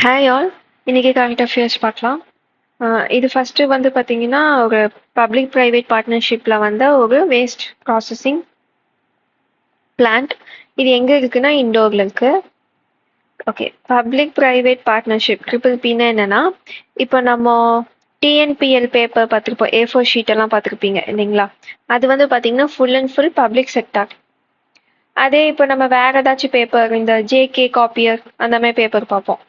Hi all. இன்னைக்கு current affairs பார்க்கலாம். இது ஃபர்ஸ்ட் வந்து பார்த்தீங்கன்னா ஒரு பப்ளிக் பிரைவேட் பார்ட்னர்ஷிப்ல வந்த ஒரு வேஸ்ட் ப்ராசஸிங் பிளான்ட். இது எங்க இருக்குன்னா இண்டோர்ல இருக்கு. Okay, public private partnership triple பின்னா என்னன்னா, இப்போ நம்ம டிஎன்பிஎல் பேப்பர் பார்த்துருப்போம், A4 ஷீட் எல்லாம் பார்த்துருப்பீங்க இல்லைங்களா? அது வந்து பார்த்தீங்கன்னா full and full public sector. அதே இப்போ நம்ம வேற ஏதாச்சும் பேப்பர், இந்த ஜேகே காப்பியர் அந்த மாதிரி பேப்பர் பார்ப்போம்,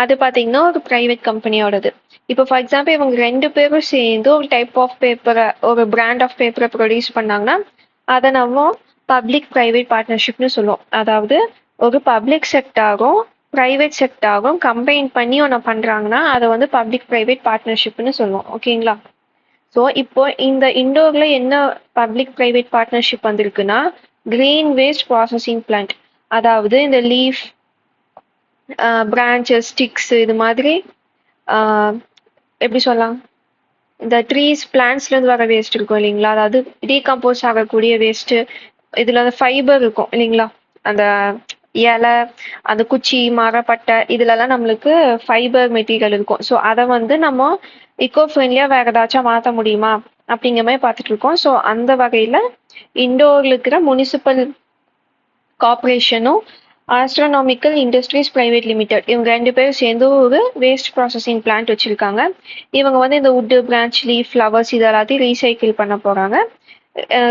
அது பார்த்தீங்கன்னா ஒரு ப்ரைவேட் கம்பெனியோடது. இப்போ ஃபார் எக்ஸாம்பிள் இவங்க ரெண்டு பேரும் சேர்ந்து ஒரு டைப் ஆஃப் பேப்பரை, ஒரு பிராண்ட் ஆஃப் பேப்பரை ப்ரொடியூஸ் பண்ணாங்கன்னா அதை நம்ம பப்ளிக் ப்ரைவேட் பார்ட்னர்ஷிப்னு சொல்லுவோம். அதாவது ஒரு பப்ளிக் செக்டாரும் ப்ரைவேட் செக்டாரும் கம்பைன் பண்ணி ஒன்று பண்ணுறாங்கன்னா அதை வந்து பப்ளிக் ப்ரைவேட் பார்ட்னர்ஷிப்னு சொல்லுவோம். ஓகேங்களா? ஸோ இப்போ இந்த இண்டோர்ல என்ன பப்ளிக் ப்ரைவேட் பார்ட்னர்ஷிப் வந்திருக்குன்னா கிரீன் வேஸ்ட் ப்ராசஸிங் பிளான்ட். அதாவது இந்த லீஃப், பிரான்ச்சஸ், ஸ்டிக்ஸ், இது மாதிரி எப்படி சொல்லலாம், இந்த ட்ரீஸ் பிளான்ட்ஸ்லேருந்து வர வேஸ்ட் இருக்கும் இல்லைங்களா, அதாவது டீகம்போஸ் ஆகக்கூடிய வேஸ்ட்டு. இதில் அந்த ஃபைபர் இருக்கும் இல்லைங்களா, அந்த இலை, அந்த குச்சி, மரப்பட்டை, இதுலலாம் நம்மளுக்கு ஃபைபர் மெட்டீரியல் இருக்கும். ஸோ அதை வந்து நம்ம இக்கோ ஃப்ரெண்ட்லியாக வேறு ஏதாச்சும் மாற்ற முடியுமா அப்படிங்கிற மாதிரி பார்த்துட்டு இருக்கோம். ஸோ அந்த வகையில் இண்டோரில் இருக்கிற முனிசிபல் கார்பரேஷனும் ஆஸ்ட்ரோனாமிக்கல் இண்டஸ்ட்ரீஸ் பிரைவேட் லிமிடெட், இவங்க ரெண்டு பேரும் சேர்ந்து ஒரு வேஸ்ட் ப்ராசஸிங் பிளான்ட் வச்சிருக்காங்க. இவங்க வந்து இந்த வுட்டு, பிரான்ச், லீஃப், ஃப்ளவர்ஸ் இது எல்லாத்தையும் ரீசைக்கிள் பண்ண போறாங்க.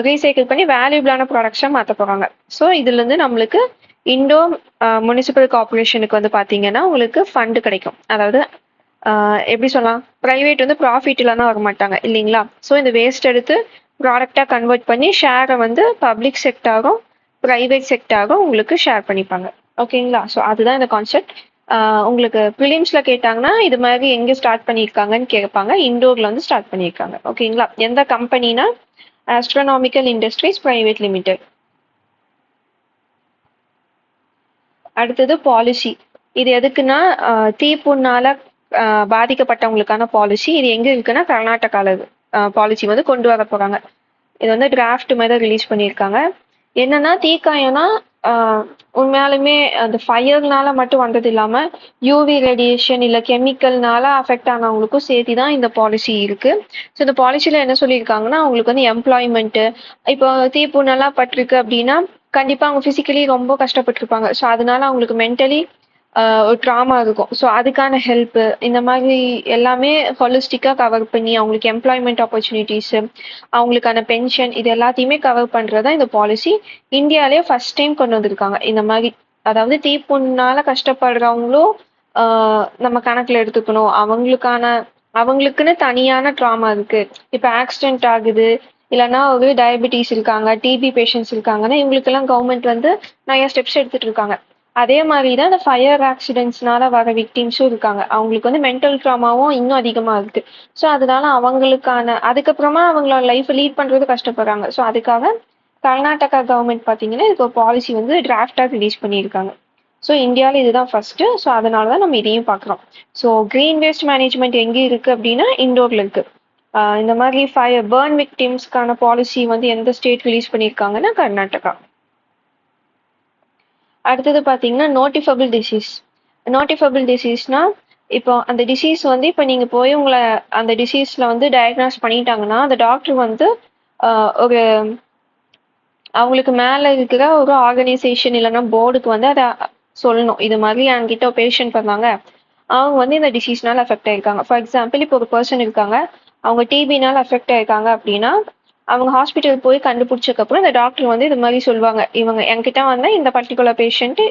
ரீசைக்கிள் பண்ணி வேல்யூபிளான ப்ராடக்ட்ஸாக மாற்ற போறாங்க. ஸோ இதுலேருந்து நம்மளுக்கு இண்டோ முனிசிபல் கார்பரேஷனுக்கு வந்து பார்த்தீங்கன்னா உங்களுக்கு ஃபண்டு கிடைக்கும். அதாவது எப்படி சொல்லலாம், ப்ரைவேட் வந்து ப்ராஃபிட் இல்லைன்னா வர மாட்டாங்க இல்லைங்களா? ஸோ இந்த வேஸ்ட் எடுத்து ப்ராடக்டாக கன்வெர்ட் பண்ணி ஷேரை வந்து பப்ளிக் செக்டாரும் ப்ரைவேட் செக்டாரும் உங்களுக்கு ஷேர் பண்ணிப்பாங்க. ஓகேங்களா? ஸோ அதுதான் இந்த கான்செப்ட். உங்களுக்கு ப்ரிலிம்ஸில் கேட்டாங்கன்னா இது மாதிரி எங்கே ஸ்டார்ட் பண்ணியிருக்காங்கன்னு கேட்பாங்க. இண்டோரில் வந்து ஸ்டார்ட் பண்ணியிருக்காங்க. ஓகேங்களா? எந்த கம்பெனினா ஆஸ்ட்ரோனாமிக்கல் இண்டஸ்ட்ரீஸ் பிரைவேட் லிமிடெட். அடுத்தது பாலிசி. இது எதுக்குன்னா தீப்புண்ணால பாதிக்கப்பட்டவங்களுக்கான பாலிசி. இது எங்க இருக்குன்னா கர்நாடகால பாலிசி வந்து கொண்டு வர போறாங்க. இது வந்து டிராஃப்ட் மாதிரி ரிலீஸ் பண்ணியிருக்காங்க. என்னன்னா தீக்காயம்னா உண்மையாலுமே அந்த ஃபயர்னால மட்டும் வந்தது இல்லாம யூவி ரேடியேஷன் இல்ல கெமிக்கல்னால அஃபெக்ட் ஆனவங்களுக்கும் சேர்த்து தான் இந்த பாலிசி இருக்கு. ஸோ இந்த பாலிசியில என்ன சொல்லியிருக்காங்கன்னா அவங்களுக்கு வந்து எம்ப்ளாய்மெண்ட், இப்போ தீப்புண்ணெல்லாம் பட்டிருக்கு அப்படின்னா கண்டிப்பா அவங்க பிசிக்கலி ரொம்ப கஷ்டப்பட்டிருப்பாங்க. ஸோ அதனால அவங்களுக்கு மென்டலி ஒரு ட்ராமா இருக்கும். ஸோ அதுக்கான ஹெல்ப்பு இந்த மாதிரி எல்லாமே ஹாலிஸ்டிக்காக கவர் பண்ணி அவங்களுக்கு எம்ப்ளாய்மெண்ட் ஆப்பர்ச்சுனிட்டிஸு, அவங்களுக்கான பென்ஷன், இது எல்லாத்தையுமே கவர் பண்ணுறதா இந்த பாலிசி. இந்தியாவிலே ஃபர்ஸ்ட் டைம் கொண்டு வந்திருக்காங்க இந்த மாதிரி. அதாவது தீப்புண்ணால கஷ்டப்படுறவங்களும் நம்ம கணக்கில் எடுத்துக்கணும். அவங்களுக்குன்னு தனியான ட்ராமா இருக்கு. இப்போ ஆக்சிடென்ட் ஆகுது, இல்லைன்னா ஒரு டயபெட்டிஸ் இருக்காங்க, டிபி பேஷண்ட்ஸ் இருக்காங்கன்னா இவங்களுக்கெல்லாம் கவர்மெண்ட் வந்து நிறைய ஸ்டெப்ஸ் எடுத்துட்டு இருக்காங்க. அதே மாதிரி தான் இந்த ஃபயர் ஆக்சிடென்ட்ஸ்னால வர விக்டிம்ஸும் இருக்காங்க. அவங்களுக்கு வந்து மென்டல் ட்ராமாவும் இன்னும் அதிகமாக இருக்கு. ஸோ அதனால அவங்களுக்கான அதுக்கப்புறமா அவங்களோட லைஃப் லீட் பண்ணுறது கஷ்டப்படுறாங்க. ஸோ அதுக்காக கர்நாடகா கவர்மெண்ட் பார்த்தீங்கன்னா இதுக்கு ஒரு பாலிசி வந்து டிராஃப்டாக ரிலீஸ் பண்ணியிருக்காங்க. ஸோ இந்தியாவில் இதுதான் ஃபர்ஸ்ட். ஸோ அதனால தான் நம்ம இதையும் பார்க்குறோம். ஸோ கிரீன் வேஸ்ட் மேனேஜ்மெண்ட் எங்கே இருக்கு அப்படின்னா இண்டோர்ல இருக்கு. இந்த மாதிரி ஃபயர் பர்ன் விக்டிம்ஸ்க்கான பாலிசி வந்து எந்த ஸ்டேட் ரிலீஸ் பண்ணியிருக்காங்கன்னா கர்நாடகா. அடுத்தது பார்த்தீங்கன்னா நோட்டிஃபபிள் டிசீஸ். நோட்டிஃபபிள் டிசீஸ்னா இப்போ அந்த டிசீஸ் வந்து இப்போ நீங்கள் போய் உங்களை அந்த டிசீஸில் வந்து டயக்னாஸ் பண்ணிட்டாங்கன்னா அந்த டாக்டர் வந்து ஒரு அவங்களுக்கு மேலே இருக்கிற ஒரு ஆர்கனைசேஷன் இல்லைன்னா போர்டுக்கு வந்து அதை சொல்லணும். இது மாதிரி என்கிட்ட பேஷண்ட் பண்ணாங்க, அவங்க வந்து இந்த டிசீஸ்னால அஃபெக்ட் ஆயிருக்காங்க. ஃபார் எக்ஸாம்பிள் இப்போ ஒரு பர்சன் இருக்காங்க, அவங்க டிபினால அஃபெக்ட் ஆயிருக்காங்க அப்படின்னா அவங்க ஹாஸ்பிட்டல் போய் கண்டுபிடிச்சதுக்கப்புறம் இந்த டாக்டர் வந்து இது மாதிரி சொல்லுவாங்க, இவங்க என்கிட்ட வந்து இந்த பர்டிகுலர் பேஷண்ட்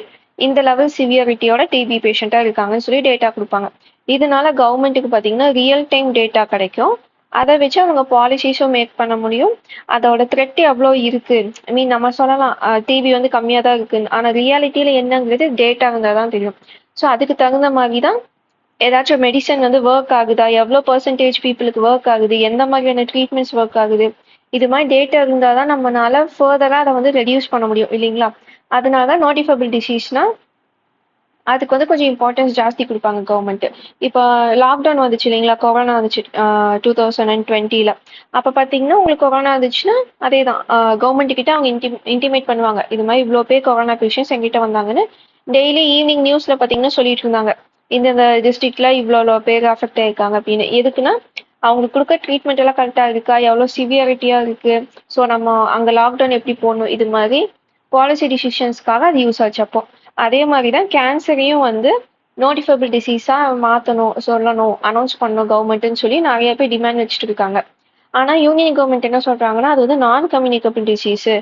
இந்த லெவல் சிவியரிட்டியோட டிபி பேஷண்ட்டாக இருக்காங்கன்னு சொல்லி டேட்டா கொடுப்பாங்க. இதனால கவர்மெண்ட்டுக்கு பார்த்தீங்கன்னா ரியல் டைம் டேட்டா கிடைக்கும். அதை வச்சு அவங்க பாலிசிஸும் மேக் பண்ண முடியும். அதோட த்ரெட் எவ்வளோ இருக்கு, ஐ மீன் நம்ம சொல்லலாம் டிபி வந்து கம்மியாக தான் இருக்குன்னு, ஆனால் ரியாலிட்டியில் என்னங்கிறது டேட்டா இருந்தால் தான் தெரியும். ஸோ அதுக்கு தகுந்த மாதிரி தான் ஏதாச்சும் மெடிசன் வந்து ஒர்க் ஆகுதா, எவ்வளோ பர்சன்டேஜ் பீப்புளுக்கு ஒர்க் ஆகுது, எந்த மாதிரியான ட்ரீட்மெண்ட்ஸ் ஒர்க் ஆகுது, இது மாதிரி டேட்டா இருந்தால் தான் நம்மளால ஃபர்தராக அதை வந்து ரெடியூஸ் பண்ண முடியும் இல்லைங்களா? அதனால தான் நோட்டிஃபபிள் டிசீஸ்னா அதுக்கு வந்து கொஞ்சம் இம்பார்ட்டன்ஸ் ஜாஸ்தி கொடுப்பாங்க கவர்மெண்ட். இப்போ லாக்டவுன் வந்துச்சு இல்லைங்களா, கொரோனா வந்துச்சு 2020. அப்போ பார்த்தீங்கன்னா உங்களுக்கு கொரோனா வந்துச்சுன்னா அதே தான் கவர்மெண்ட் கிட்ட அவங்க இன்டிமேட் பண்ணுவாங்க, இது மாதிரி இவ்வளோ பேர் கொரோனா பேஷண்ட்ஸ் எங்கிட்ட வந்தாங்கன்னு டெய்லி ஈவினிங் நியூஸில் பார்த்தீங்கன்னா சொல்லிட்டு இருந்தாங்க. இந்தந்த டிஸ்ட்ரிக்ட்ல இவ்வளோ பேர் அஃபெக்ட் ஆயிருக்காங்க அப்படின்னு. எதுக்குன்னா அவங்களுக்கு கொடுக்க ட்ரீட்மெண்ட் எல்லாம் கரெக்டாக இருக்கா, எவ்வளோ சிவியாரிட்டியாக இருக்கு, ஸோ நம்ம அங்கே லாக்டவுன் எப்படி போடணும், இது மாதிரி பாலிசி டிசிஷன்ஸ்க்காக அது யூஸ் ஆச்சு அப்போ. அதே மாதிரி தான் கேன்சரையும் வந்து நோட்டிஃபைபிள் டிசீஸாக மாற்றணும், சொல்லணும், அனௌன்ஸ் பண்ணணும் கவர்மெண்ட்டுன்னு சொல்லி நிறைய பேர் டிமாண்ட் வச்சுட்டு இருக்காங்க. ஆனால் யூனியன் கவர்மெண்ட் என்ன சொல்கிறாங்கன்னா அது வந்து நான் கம்யூனிகபிள் டிசீஸு,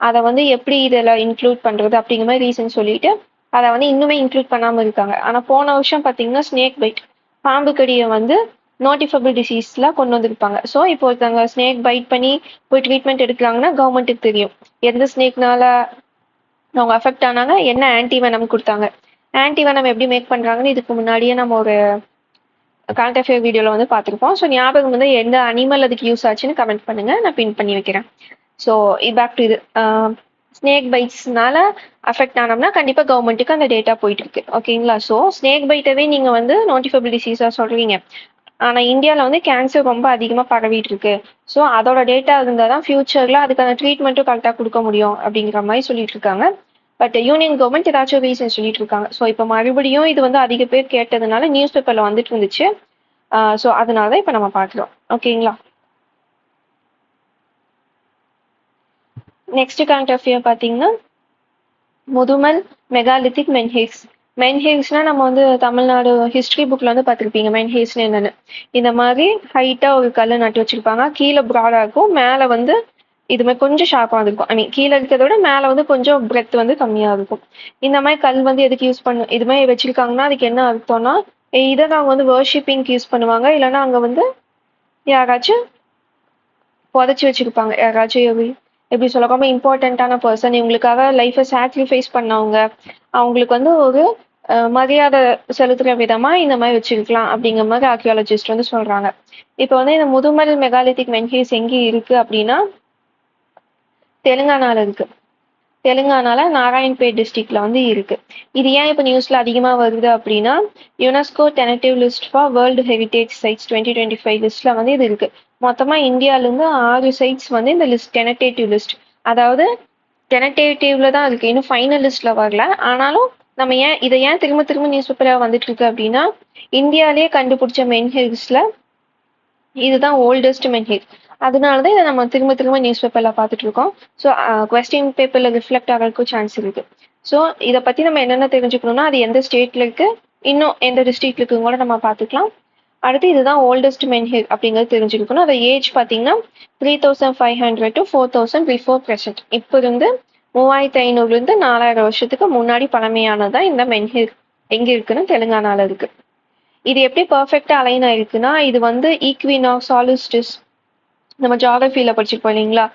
அதை வந்து எப்படி இதில் இன்க்ளூட் பண்ணுறது அப்படிங்கிற மாதிரி ரீசன் சொல்லிட்டு அதை வந்து இன்னுமே இன்க்ளூட் பண்ணாமல் இருக்காங்க. ஆனால் போன வருஷம் பார்த்தீங்கன்னா ஸ்னேக் பைட், பாம்பு கடியை வந்து நோட்டிஃபபிள் டிசீஸ்லாம் கொண்டு வந்திருப்பாங்க. ஸோ இப்போ ஒருத்தவங்க ஸ்னேக் பைட் பண்ணி போய் ட்ரீட்மெண்ட் எடுக்கிறாங்கன்னா கவர்மெண்ட்டுக்கு தெரியும் எந்த ஸ்னேக்னால அவங்க அஃபெக்ட் ஆனாங்க, என்ன ஆன்டிவெனம் கொடுத்தாங்க, ஆன்டிவெனம் எப்படி மேக் பண்ணுறாங்கன்னு இதுக்கு முன்னாடியே நம்ம ஒரு கரண்ட் அஃபேர் வீடியோவில் வந்து பார்த்துருப்போம். ஸோ ஞாபகம் வந்து எந்த அனிமல் அதுக்கு யூஸ் ஆச்சுன்னு கமெண்ட் பண்ணுங்க, நான் பின் பண்ணி வைக்கிறேன். ஸோ பேக் டு இது, ஸ்னேக் பைட்ஸ்னால அஃபெக்ட் ஆனோம்னா கண்டிப்பாக கவர்மெண்ட்டுக்கு அந்த டேட்டா போயிட்டு இருக்கு. ஓகேங்களா? ஸோ ஸ்னேக் பைட்டவே நீங்கள் வந்து நோட்டிஃபபிள் டிசீஸாக சொல்கிறீங்க, ஆனால் இந்தியாவில் வந்து கேன்சர் ரொம்ப அதிகமாக பரவிட்டு இருக்கு. ஸோ அதோட டேட்டா இருந்தால் தான் ஃபியூச்சரில் அதுக்கான ட்ரீட்மெண்ட்டும் கரெக்டாக கொடுக்க முடியும் அப்படிங்கிற மாதிரி சொல்லிட்டு இருக்காங்க. பட் யூனியன் கவர்மெண்ட் ஏதாச்சும் ரீசன் சொல்லிட்டு இருக்காங்க. ஸோ இப்போ மறுபடியும் இது வந்து அதிக பேர் கேட்டதுனால நியூஸ் பேப்பரில் வந்துட்டு இருந்துச்சு. ஸோ அதனால தான் இப்போ நம்ம பார்க்குறோம். ஓகேங்களா? நெக்ஸ்ட் கரண்ட் அஃபேர் பார்த்தீங்கன்னா முதுமல் மெகாலித்திக் மென்ஹில்ஸ். மென்ஹில்ஸ்னா நம்ம வந்து தமிழ்நாடு ஹிஸ்ட்ரி புக்கில் வந்து பார்த்துருப்பீங்க மென்ஹில்ஸ்னு என்னென்னு. இந்த மாதிரி ஹைட்டாக ஒரு கல் நட்டு வச்சுருப்பாங்க, கீழே ப்ராடாக இருக்கும், மேலே வந்து இதுமாதிரி கொஞ்சம் ஷார்ப்பாக இருக்கும். ஐ மீன் கீழே இருக்கிறத விட மேலே வந்து கொஞ்சம் பிரெத் வந்து கம்மியாக இருக்கும். இந்த மாதிரி கல் வந்து எதுக்கு யூஸ் பண்ணு இது மாதிரி வச்சுருக்காங்கன்னா அதுக்கு என்ன அர்த்தம்னா இதை அவங்க வந்து வர்ஷிப்பிங்க்கு யூஸ் பண்ணுவாங்க, இல்லைன்னா அங்கே வந்து யாராச்சும் புதைச்சி வச்சுருப்பாங்க, யாராச்சும் எப்படி சொல்ல ரொம்ப இம்பார்ட்டண்ட்டான பர்சன், இவங்களுக்காக லைஃப்பை சாக்ரிஃபைஸ் பண்ணவங்க, அவங்களுக்கு வந்து ஒரு மரியாதை செலுத்துகிற விதமாக இந்த மாதிரி வச்சுருக்கலாம் அப்படிங்கிற மாதிரி ஆர்கியாலஜிஸ்ட் வந்து சொல்கிறாங்க. இப்போ வந்து இந்த முதுமல் மெகாலித்திக் மென்ஹில்ஸ் எங்கே இருக்குது அப்படின்னா தெலுங்கானாவில் இருக்குது. தெலுங்கானால நாராயண்பேட் டிஸ்ட்ரிக்ட்ல வந்து இருக்கு. இது ஏன் இப்போ நியூஸ்ல அதிகமாக வருது அப்படின்னா UNESCO tentative list for world heritage sites 2025 லிஸ்ட்ல வந்து இது இருக்கு. மொத்தமா இந்தியாவிலேருந்து 6 சைட்ஸ் வந்து இந்த லிஸ்ட் டெனட்டேட்டிவ் லிஸ்ட், அதாவது டெனட்டேட்டிவ்ல தான் இருக்கு, இன்னும் ஃபைனல் லிஸ்ட்ல வரல. ஆனாலும் நம்ம இதை ஏன் திரும்ப திரும்ப நியூஸ் பேப்பராக வந்துட்டு இருக்கு அப்படின்னா இந்தியாவிலேயே கண்டுபிடிச்ச மென்ஹில்ஸ்ல இதுதான் ஓல்டஸ்ட் மென்ஹில். அதனால தான் இதை நம்ம திரும்ப திரும்ப நியூஸ் பேப்பரில் பார்த்துட்டு இருக்கோம். ஸோ கொஸ்டின் பேப்பரில் ரிஃப்ளெக்ட் ஆகிறதுக்கும் சான்ஸ் இருக்குது. ஸோ இதை பற்றி நம்ம என்னென்ன தெரிஞ்சுக்கணும்னா அது எந்த ஸ்டேட்டில் இருக்குது, இன்னும் எந்த டிஸ்ட்ரிக்ட்ல இருக்குன்னு கூட நம்ம பார்த்துக்கலாம். அடுத்து இதுதான் ஓல்டஸ்ட் மென்ஹில் அப்படிங்கிறது தெரிஞ்சுக்கணும். அதை ஏஜ் பார்த்தீங்கன்னா 3500 to 4000 பிஃபோர் ப்ரெசென்ட். இப்போ இருந்து 3500 4000 வருஷத்துக்கு முன்னாடி பழமையானதான் இந்த மென்ஹில் எங்கே இருக்குன்னு தெலுங்கானாவில் இருக்குது. இது எப்படி பர்ஃபெக்டா அலைன் ஆயிருக்குன்னா இது வந்து ஈக்வினாக்ஸ் சாலிஸ்டிஸ், நம்ம ஜியாகிரபியில படிச்சிருப்போம் இல்லைங்களா,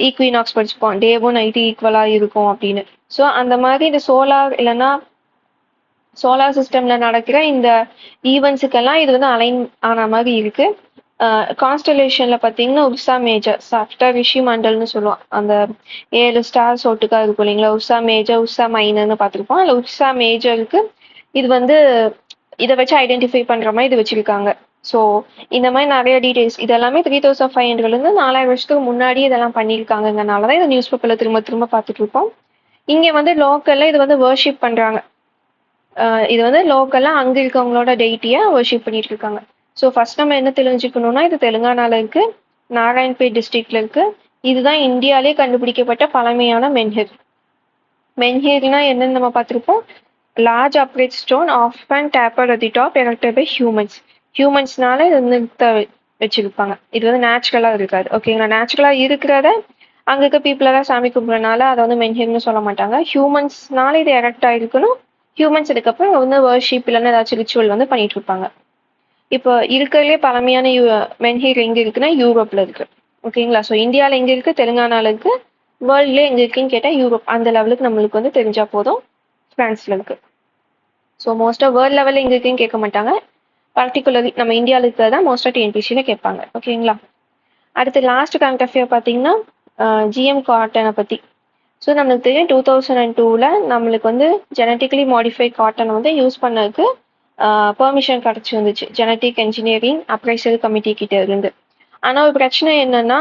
ஈக்வினாக்ஸ் படிச்சிருப்போம், டேவும் நைட்டு ஈக்குவலா இருக்கும் அப்படின்னு. ஸோ அந்த மாதிரி இந்த சோலார் இல்லைன்னா சோலார் சிஸ்டம்ல நடக்கிற இந்த ஈவெண்ட்ஸுக்கெல்லாம் இது வந்து அலைன் ஆன மாதிரி இருக்கு. கான்ஸ்டலேஷன்ல பார்த்தீங்கன்னா உர்சா மேஜர், சப்த ரிஷி மண்டல்னு சொல்லுவோம், அந்த 7 ஸ்டார்ஸ் ஒட்டுக்கா இருக்கும் இல்லைங்களா, உர்சா மேஜர் உர்சா மைனர்னு பார்த்துருப்போம். அதில் உர்சா மேஜருக்கு இது வந்து இதை வச்சு ஐடென்டிஃபை பண்ணுற மாதிரி இது வச்சுருக்காங்க. ஸோ இந்த மாதிரி நிறைய டீட்டெயில்ஸ் இதெல்லாமே 3500 4000 வருஷத்துக்கு முன்னாடி இதெல்லாம் பண்ணியிருக்காங்கனால தான் இதை நியூஸ் பேப்பரில் திரும்ப திரும்ப பார்த்துட்டு இருக்கோம். இங்கே வந்து லோக்கலில் இது வந்து வர்ஷிப் பண்ணுறாங்க. இது வந்து லோக்கலாக அங்கே இருக்கவங்களோட டெய்ட்டியாக வர்ஷிப் பண்ணிட்டு இருக்காங்க. ஸோ ஃபர்ஸ்ட் நம்ம என்ன தெரிஞ்சுக்கணும்னா இது தெலுங்கானாவில் இருக்குது, நாராயண்பேட் டிஸ்ட்ரிக்ட்ல இருக்குது. இதுதான் இந்தியாவிலே கண்டுபிடிக்கப்பட்ட பழமையான மென்ஹில். மென்ஹில்னா என்னன்னு நம்ம பார்த்துருப்போம், large upright stone often tapered at the top erected by humans. ஹியூமன்ஸ்னால இது நிறுத்த வச்சிருப்பாங்க. இது வந்து நேச்சுரலாக இருக்காது. ஓகேங்களா? நேச்சுரலாக இருக்கிறத அங்கே இருக்க பீப்புளெல்லாம் சாமி கும்பிட்றனால அதை வந்து மென்ஹில்னு சொல்ல மாட்டாங்க. ஹியூமன்ஸ்னால இது எரெக்ட் ஆகிருக்கணும். ஹியூமன்ஸ் இதுக்கப்புறம் வந்து வர்ஷிப் இல்லைன்னா ஏதாச்சும் ரிச்சுவல் வந்து பண்ணிட்டு இருப்பாங்க. இப்போ இருக்கிறதுலே பழமையான மென்ஹில் எங்கே இருக்குன்னா யூரோப்பில் இருக்கு. ஓகேங்களா? ஸோ இந்தியாவில் எங்கே இருக்குது, தெலுங்கானாவில் இருக்குது, வேர்ல்ட்லேயே எங்கே இருக்குன்னு கேட்டால் யூரோப், அந்த லெவலுக்கு நம்மளுக்கு வந்து தெரிஞ்சால் போதும். ஃப்ரான்ஸில் இருக்குது. ஸோ மோஸ்ட்டாக வேர்ல்ட் லெவலில் எங்கே இருக்குன்னு கேட்க மாட்டாங்க, பர்டிகுலர்லி நம்ம இந்தியாவில் இருக்கிறதா மோஸ்ட்டாக டிஎன்பிசியில் கேட்பாங்க. ஓகேங்களா? அடுத்து லாஸ்ட் கரண்ட் அஃபேர் பார்த்தீங்கன்னா ஜிஎம் காட்டனை பற்றி. ஸோ நம்மளுக்கு தெரியும் 2002 நம்மளுக்கு வந்து ஜெனட்டிக்கலி மாடிஃபைட் காட்டன் வந்து யூஸ் பண்ணதுக்கு பெர்மிஷன் கிடச்சி வந்துச்சு ஜெனட்டிக் இன்ஜினியரிங் அப்ரைசல் கமிட்டி கிட்ட இருந்து. ஆனால் ஒரு பிரச்சனை என்னன்னா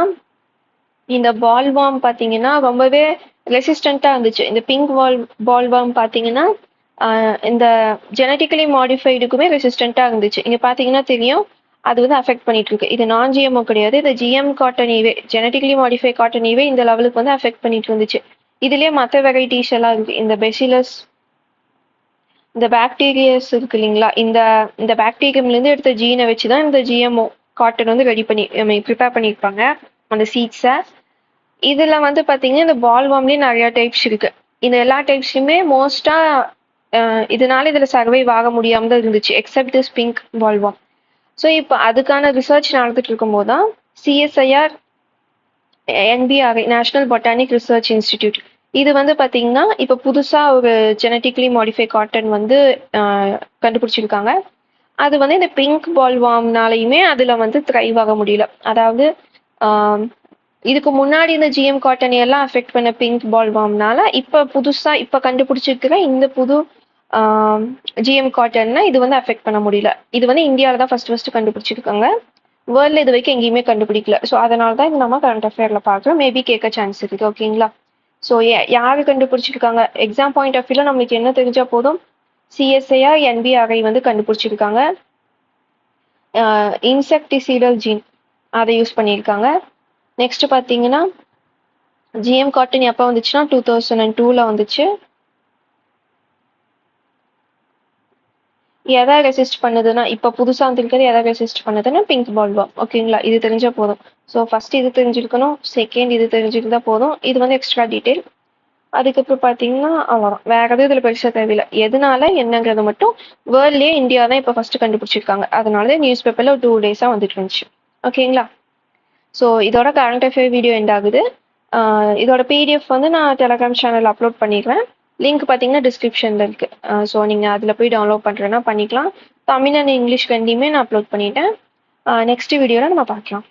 இந்த பால்வார்ம் பார்த்தீங்கன்னா ரொம்பவே ரெசிஸ்டண்ட்டாக இருந்துச்சு. இந்த பிங்க் பால்வார்ம் பார்த்தீங்கன்னா இந்த ஜெனட்டிக்கலி மாடிஃபைடுக்குமே ரெசிஸ்டண்ட்டாக இருந்துச்சு. இங்கே பார்த்தீங்கன்னா தெரியும், அது வந்து அஃபெக்ட் பண்ணிட்டு இருக்கு. இது நான் ஜிஎம்ஓ கிடையாது, இந்த ஜிஎம் காட்டனீவே ஜெனட்டிக்கலி மாடிஃபை காட்டனீவே இந்த லெவலுக்கு வந்து அஃபெக்ட் பண்ணிட்டு இருந்துச்சு. இதுலேயே மற்ற வெரைட்டிஸ் எல்லாம் இருக்கு. இந்த பெசிலஸ், இந்த பாக்டீரியஸ் இருக்கு இல்லைங்களா, இந்த பாக்டீரியம்லேருந்து எடுத்த ஜீனை வச்சு தான் இந்த ஜிஎம்ஓ காட்டன் வந்து ரெடி பண்ணி ப்ரிப்பேர் பண்ணியிருப்பாங்க அந்த சீட்ஸை. இதில் வந்து பார்த்தீங்கன்னா இந்த பால்வாம்லேயே நிறையா டைப்ஸ் இருக்கு. இந்த எல்லா டைப்ஸுமே இதனால இதில் சர்வைவ் ஆக முடியாமல் தான் இருந்துச்சு, எக்ஸப்ட் திஸ் பிங்க் பால்வாம். ஸோ இப்போ அதுக்கான ரிசர்ச் நடந்துட்டு இருக்கும்போது தான் CSIR NBRI national botanic research institute இது வந்து பார்த்தீங்கன்னா இப்போ புதுசாக ஒரு ஜெனட்டிக்லி மாடிஃபை காட்டன் வந்து கண்டுபிடிச்சிருக்காங்க. அது வந்து இந்த பிங்க் பால்வாம்னாலையுமே அதில் வந்து த்ரைவ் ஆக முடியல. அதாவது இதுக்கு முன்னாடி இந்த ஜிஎம் காட்டன் எல்லாம் அஃபெக்ட் பண்ண பிங்க் பால்வாம்னால இப்போ புதுசாக இப்போ கண்டுபிடிச்சிருக்கிற இந்த புது ஜிஎம் காட்டன்னா இது வந்து அஃபெக்ட் பண்ண முடியல. இது வந்து இந்தியாவில் தான் ஃபர்ஸ்ட் கண்டுபிடிச்சிருக்காங்க. வேர்ல்டில் இது வரைக்கும் எங்கேயுமே கண்டுபிடிக்கல. ஸோ அதனால தான் இது நம்ம கரண்ட் அஃபேரில் பார்க்குறோம். மேபி கேட்க சான்ஸ் இருக்குது. ஓகேங்களா? ஸோ யார் கண்டுபிடிச்சிருக்காங்க, எக்ஸாம் பாயிண்ட் ஆஃப் வியூவில் நம்மளுக்கு என்ன தெரிஞ்சால் போதும், சிஎஸ்ஐஆர் என்பிஆர்ஐ வந்து கண்டுபிடிச்சிருக்காங்க. இன்செக்டிசைடல் ஜீன் அதை யூஸ் பண்ணியிருக்காங்க. நெக்ஸ்ட் பார்த்தீங்கன்னா ஜிஎம் காட்டன் எப்போ வந்துச்சுன்னா 2002ல் வந்துச்சு. எதை ரெசிஸ்ட் பண்ணுதுன்னா இப்போ புதுசாக வந்துருக்கிறது எதை ரெசிஸ்ட் பண்ணுதுன்னா பிங்க் பால்வாம். ஓகேங்களா? இது தெரிஞ்சா போதும். ஸோ ஃபர்ஸ்ட் இது தெரிஞ்சிருக்கணும், செகண்ட் இது தெரிஞ்சிருந்தா போதும். இது வந்து எக்ஸ்ட்ரா டீட்டெயில். அதுக்கப்புறம் பார்த்தீங்கன்னா அவ்வளோதான், வேற எதுவும் இதில் பெருசாக தேவையில்லை. எதனால என்னங்கிறது மட்டும் வேர்ல்ட்லேயே இந்தியா தான் இப்போ ஃபர்ஸ்ட் கண்டுபிடிச்சிருக்காங்க. அதனால தான் நியூஸ் பேப்பரில் ஒரு 2 days வந்துட்டு இருந்துச்சு. ஓகேங்களா? ஸோ இதோட கரண்ட் அஃபேர் வீடியோ எண்ட் ஆகுது. இதோட பிடிஎஃப் வந்து நான் டெலகிராம் சேனல் அப்லோட் பண்ணிடுவேன். லிங்க் பார்த்தீங்கன்னா டிஸ்கிரிப்ஷனில் இருக்குது. ஸோ நீங்கள் அதில் போய் டவுன்லோட் பண்ணுறேன்னா பண்ணிக்கலாம். தமிழ் அண்ட் இங்கிலீஷ் ரெண்டையுமே நான் அப்லோட் பண்ணிட்டேன். நெக்ஸ்ட் வீடியோவில் நம்ம பார்க்கலாம்.